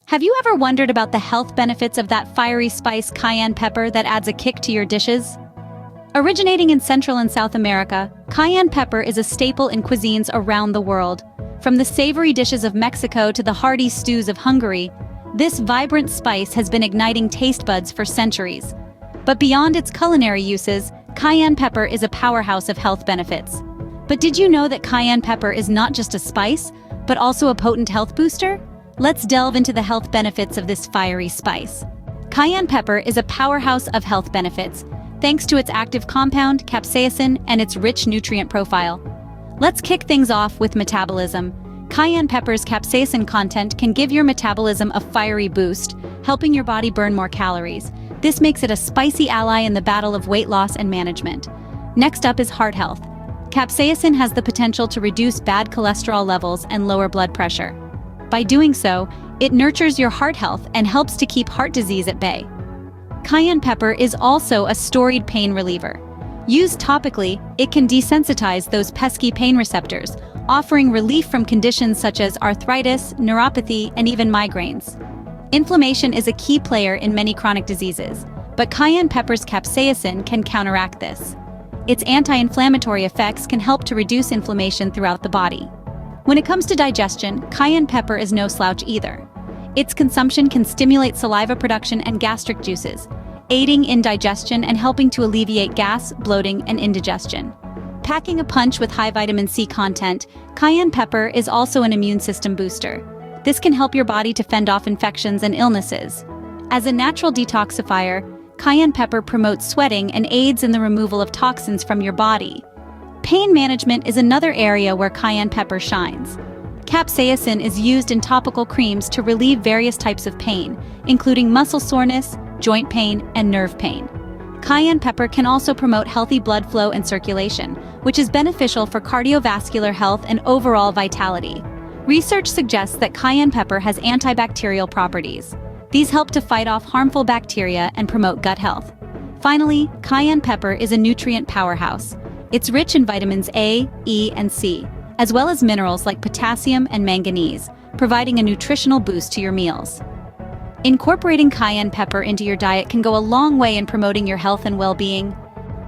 Have you ever wondered about the health benefits of that fiery spice cayenne pepper that adds a kick to your dishes? Originating in Central and South America, cayenne pepper is a staple in cuisines around the world. From the savory dishes of Mexico to the hearty stews of Hungary, this vibrant spice has been igniting taste buds for centuries. But beyond its culinary uses, cayenne pepper is a powerhouse of health benefits. But did you know that cayenne pepper is not just a spice, but also a potent health booster? Let's delve into the health benefits of this fiery spice. Cayenne pepper is a powerhouse of health benefits, thanks to its active compound, capsaicin, and its rich nutrient profile. Let's kick things off with metabolism. Cayenne pepper's capsaicin content can give your metabolism a fiery boost, helping your body burn more calories. This makes it a spicy ally in the battle of weight loss and management. Next up is heart health. Capsaicin has the potential to reduce bad cholesterol levels and lower blood pressure. By doing so, it nurtures your heart health and helps to keep heart disease at bay. Cayenne pepper is also a storied pain reliever. Used topically, it can desensitize those pesky pain receptors, offering relief from conditions such as arthritis, neuropathy, and even migraines. Inflammation is a key player in many chronic diseases, but cayenne pepper's capsaicin can counteract this. Its anti-inflammatory effects can help to reduce inflammation throughout the body. When it comes to digestion, cayenne pepper is no slouch either. Its consumption can stimulate saliva production and gastric juices, aiding in digestion and helping to alleviate gas, bloating, and indigestion. Packing a punch with high vitamin C content, cayenne pepper is also an immune system booster. This can help your body to fend off infections and illnesses. As a natural detoxifier, cayenne pepper promotes sweating and aids in the removal of toxins from your body. Pain management is another area where cayenne pepper shines. Capsaicin is used in topical creams to relieve various types of pain, including muscle soreness, joint pain, and nerve pain. Cayenne pepper can also promote healthy blood flow and circulation, which is beneficial for cardiovascular health and overall vitality. Research suggests that cayenne pepper has antibacterial properties. These help to fight off harmful bacteria and promote gut health. Finally, cayenne pepper is a nutrient powerhouse. It's rich in vitamins A, E, and C, as well as minerals like potassium and manganese, providing a nutritional boost to your meals. Incorporating cayenne pepper into your diet can go a long way in promoting your health and well-being.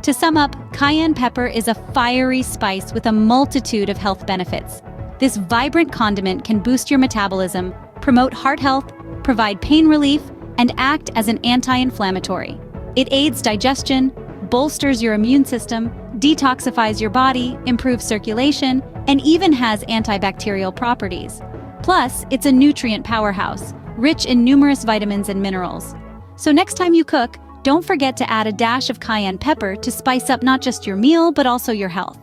To sum up, cayenne pepper is a fiery spice with a multitude of health benefits. This vibrant condiment can boost your metabolism, promote heart health, provide pain relief, and act as an anti-inflammatory. It aids digestion, bolsters your immune system, detoxifies your body, improves circulation, and even has antibacterial properties. Plus, it's a nutrient powerhouse, rich in numerous vitamins and minerals. So next time you cook, don't forget to add a dash of cayenne pepper to spice up not just your meal, but also your health.